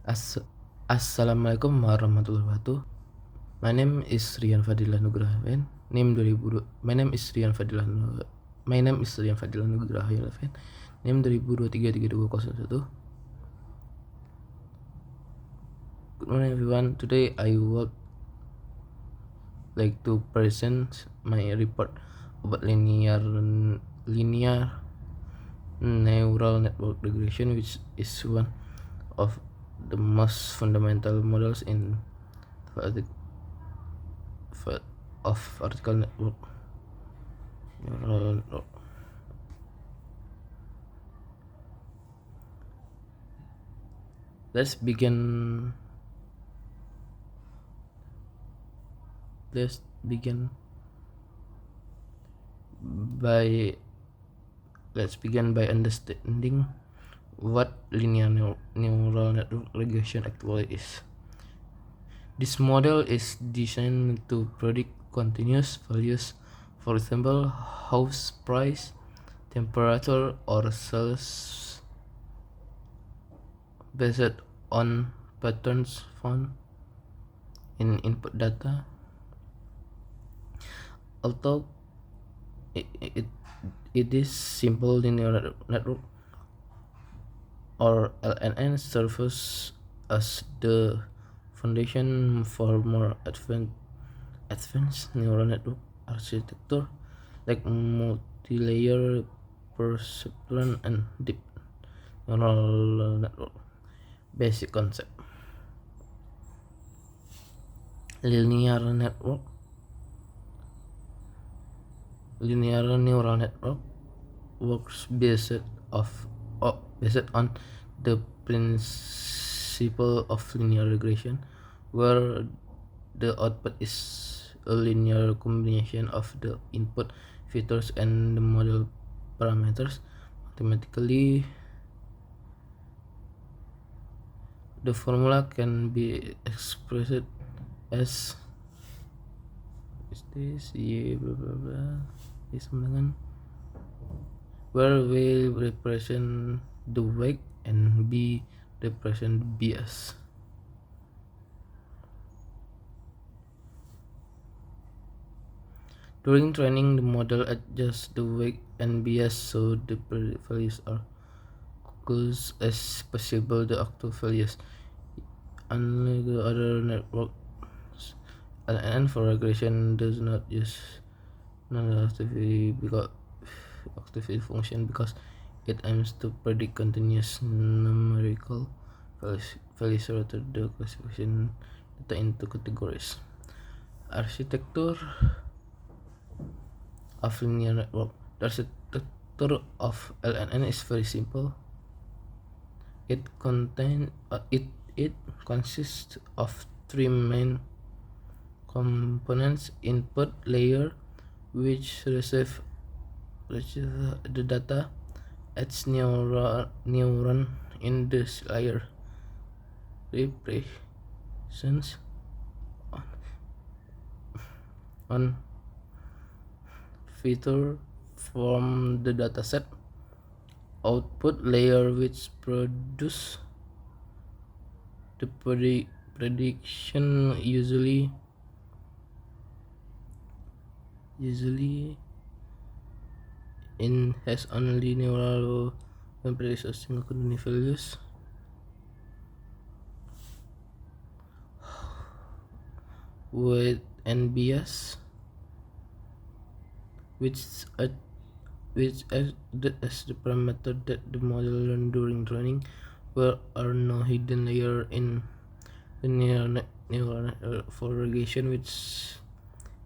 As- Assalamualaikum warahmatullahi wabarakatuh. My name is Rian Fadilah Nugrahafen. My name is Rian Fadilah Nugrahafen. Name 2023-3201. Good morning everyone. Today I would like to present my report about linear neural network regression, which is one of the most fundamental models in of vertical network neural network. Let's begin. Let's begin by understanding what linear neural network regression actually is. This model is designed to predict continuous values, for example, house price, temperature, or sales, based on patterns found in input data. Although it is simple linear network, or LNN, serves as the foundation for more advanced neural network architecture like multi-layer perceptron and deep neural network. Basic concept: linear neural network works based on the principle of linear regression, where the output is a linear combination of the input features and the model parameters. Mathematically, the formula can be expressed as y blah blah blah where we represent the weight and b represent bias. During training, the model adjusts the weight and bias so the values are close as possible the actual values. Unlike the other networks, LNN for regression does not use non-activity function because it aims to predict continuous numerical values rather than classification data into categories. Architecture of linear network. The architecture of LNN is very simple. It consists of three main components: input layer, which receive the data, adds neuron in this layer, represents on feature from the dataset, output layer, which produce the prediction usually has only neural when predicts a single continuous values. Weight and bias, which as the parameter that the model learned during training, where are no hidden layer in the neural network for regression, which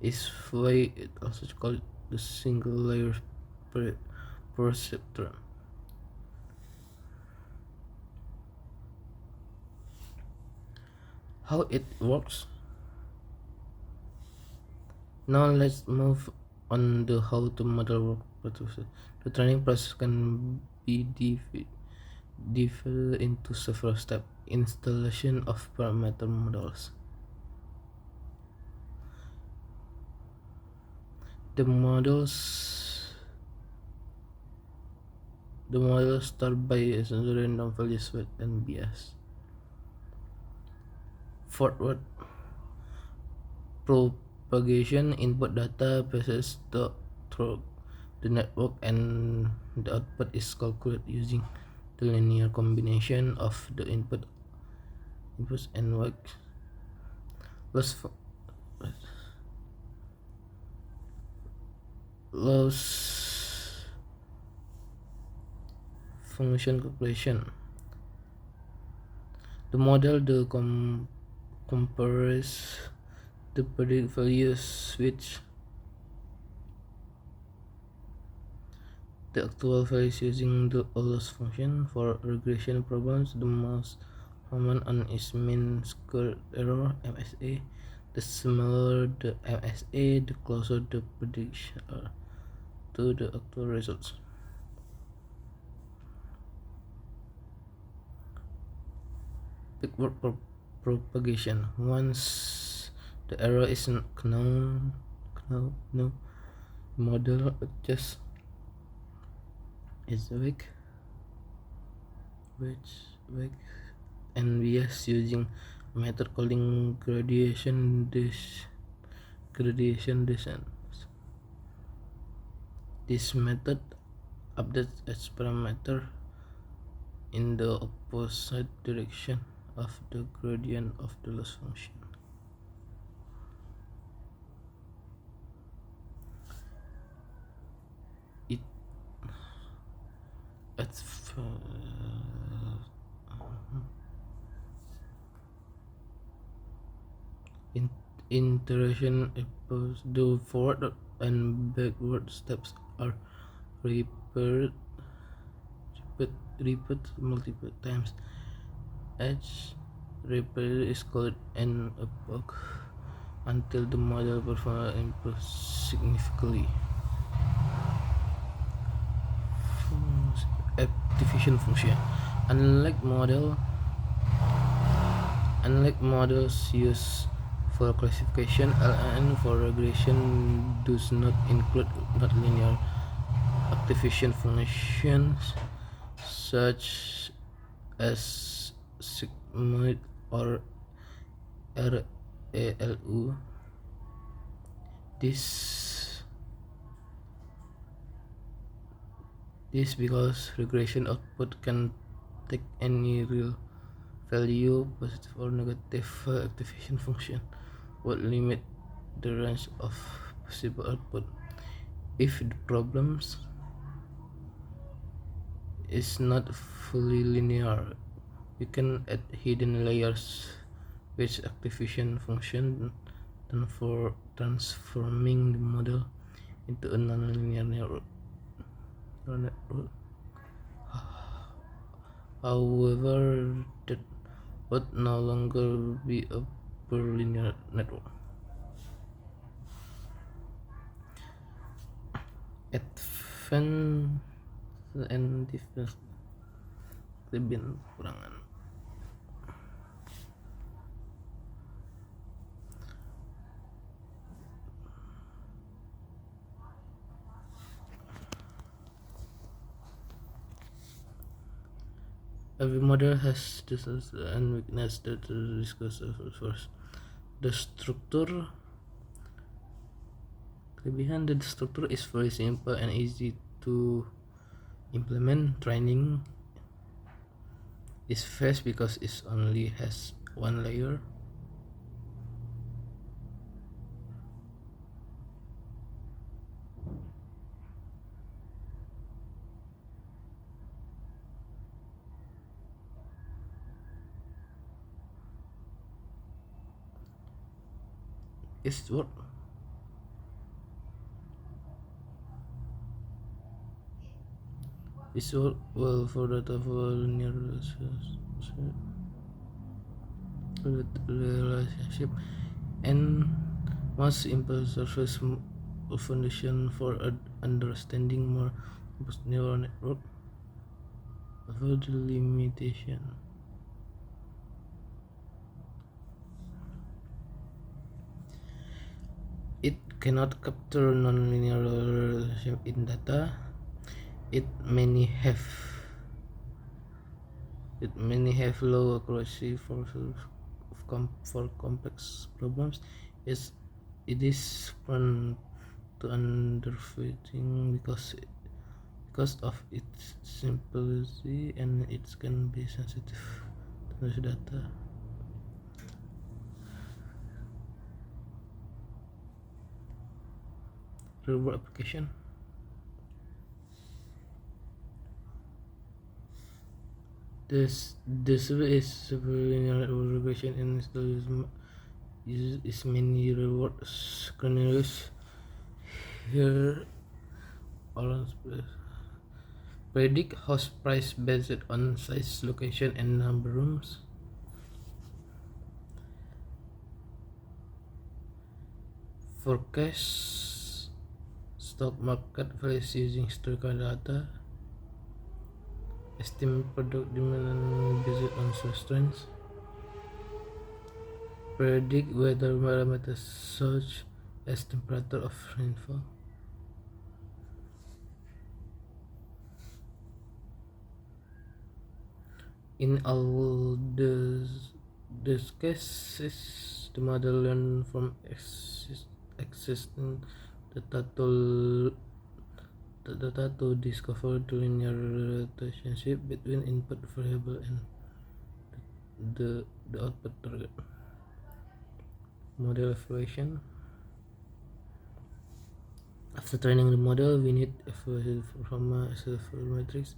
is why it also called the single layer perceptron. How it works. Now let's move on to how the model works. The training process can be divided into several steps. Installation of parameter models. The models start by assuming random values, weight and bias. forward propagation. Input data passes through the network and the output is calculated using the linear combination of the inputs and loss loss function calculation. The model compares the predict values with the actual values using the loss function. For regression problems, the most common one is mean square error (MSE). The smaller the MSE, the closer the prediction to the actual results. Backward propagation. Once the error is known, the model adjusts its weight and bias using a method called gradation descent. This method updates its parameter in the opposite direction of the gradient of the loss function. It iteration the forward and backward steps are repeated multiple times. Each repeat is called an epoch until the model performance improves significantly. Activation function. Unlike models used for classification, LN for regression does not include nonlinear activation functions such as sigmoid or RALU. This because regression output can take any real value, positive or negative. Activation function would limit the range of possible output. If the problem is not fully linear, you can add hidden layers with activation function for transforming the model into a nonlinear network. However, that would no longer be a pure linear network. Advanced and different kelebihan kekurangan. Every model has this and weakness that we discuss first. The structure. Kelebihan, the structure is very simple and easy to implement. Training is fast because it only has one layer. It's work. It's work well for data for linear relationship and most simple surface foundation for understanding more neural network. Avoid the limitation. It cannot capture nonlinear relationship in data. It may have low accuracy for complex problems, is it is prone to underfitting because of its simplicity, and it can be sensitive to noise data. Real world application. This is linear regression and is many real world scenarios. Here, all predict house price based on size, location, and number of rooms. Forecast stock market values using historical data. Estimate product demand based on source trends. Predict weather parameters such as temperature of rainfall. In all these cases, the model learn from existing data to discover the linear relationship between input variable and the output target. Model evaluation. After training the model, we need evaluation from metrics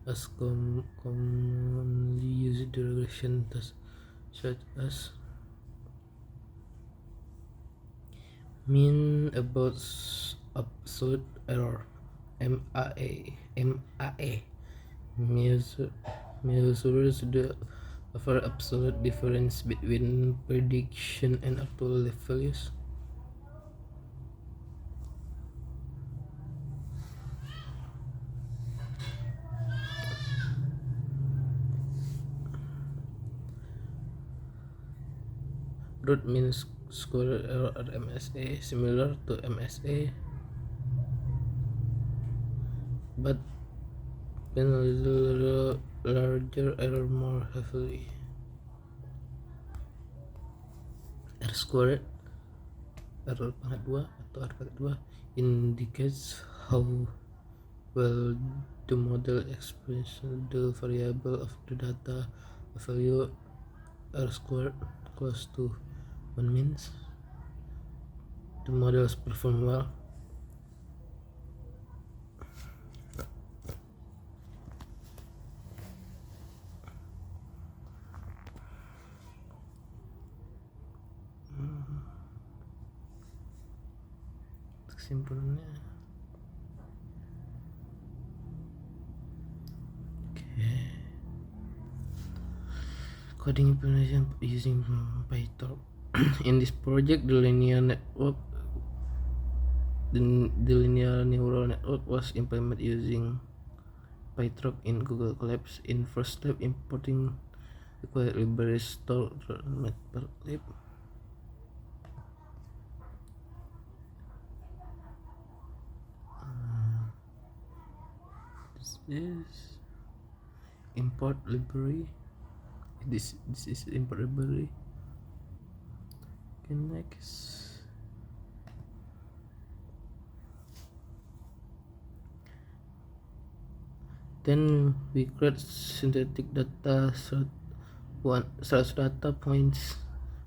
as commonly used regression tests such as mean absolute error MAE measures the over absolute difference between prediction and actual values. Root mean square error at MSA similar to MSA, but penalize larger error more heavily. R squared error pangkat 2 atau R pangkat 2 indicates how well the model expresses the variable of the data. A value R squared close to 1 means the models perform well. Kesimpulannya, coding implementation using PyTorch. In this project, the linear neural network was implemented using PyTorch in Google Colab. In first step, importing required libraries stored in Matplotlib. This is import library. This is import library. Okay, next. Then we create synthetic data source data points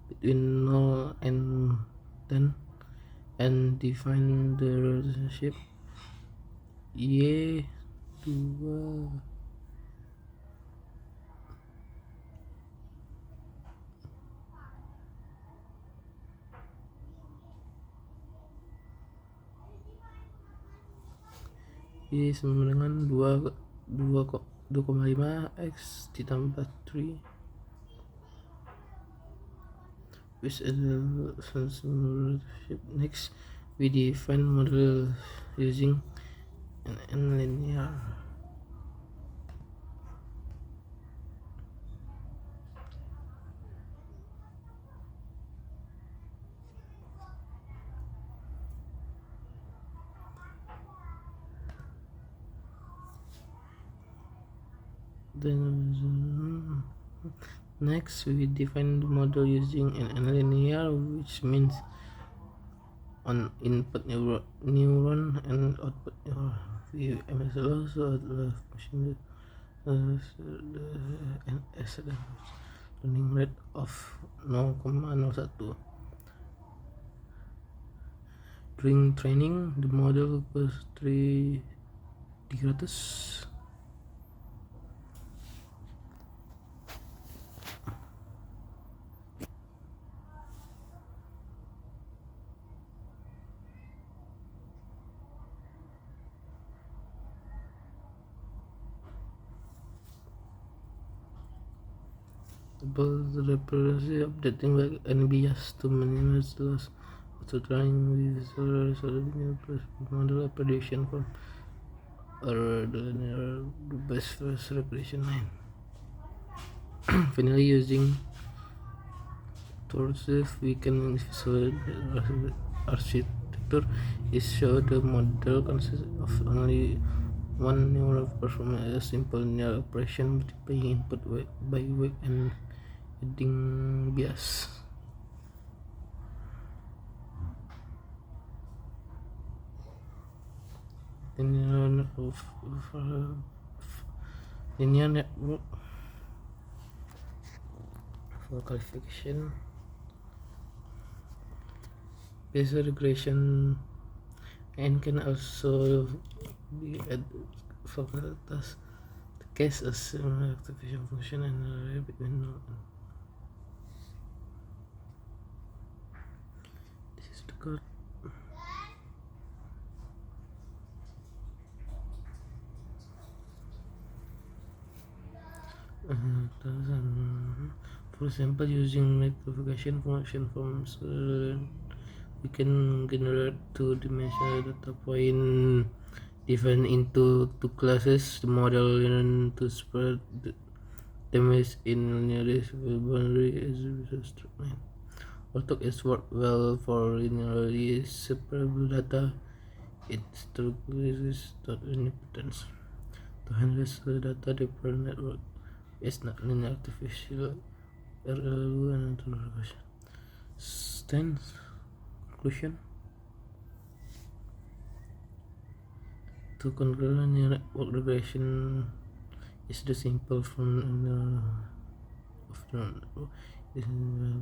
between 0 and 10 and define the relationship Y2 Y sama dengan 2,5 X ditambah 3 with a relationship. Next, we define model using an linear. Then Next, we define the model using an linear, which means on input neuron and output neuron. We also machine and as the learning rate of 0,01. During training, the model was 300. About the reproducibility updating like NBS to minimize loss after trying with linear model prediction from or the linear best first regression line. Finally, using torsive we can visualize the architecture is show the model consists of only one neural performing a simple linear operation multiplying input by weight and adding bias. Linear network for qualification based regression and can also be added for the case a similar activation function and array between this is the code. For example, using magnification function forms, we can generate two-dimensional data point divided into two classes. The model learns to spread them in linearly boundary as line. Although it works well for linearly separable data, it struggles with omnipotence. To handle the data dependent network is not linear artificial RLU and regression. Then conclusion. To control linear network regression is the simple form of the network is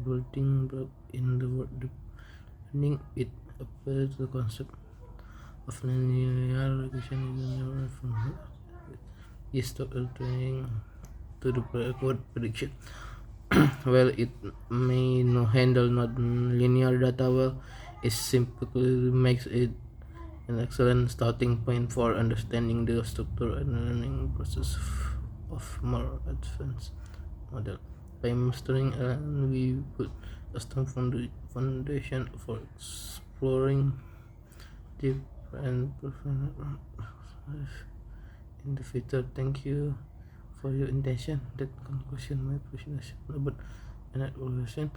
building block in the word deep learning. It applies the concept of linear regression in the neural from is to training to the code prediction. While it may not handle non-linear data well, it simply makes it an excellent starting point for understanding the structure and learning process of more advanced model. By mastering LLM, we put a strong foundation for exploring deep and profound in the future. Thank you for your attention. That conclusion my presentation about evaluation.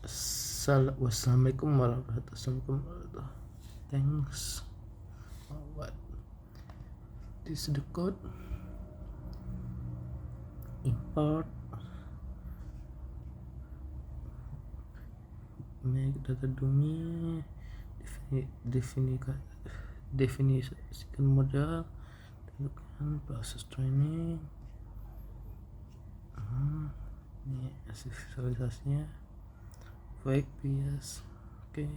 Wassalamualaikum warahmatullahi wabarakatuh. Thanks. What? This is the code. Import. Make data dummy. Definisikan modal. Tentukan proses training. Ini hasil visualisasinya. Baik, bias. Oke.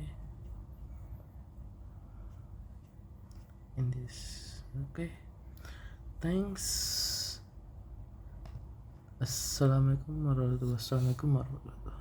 In this. Okay. Thanks. Assalamualaikum warahmatullahi wabarakatuh.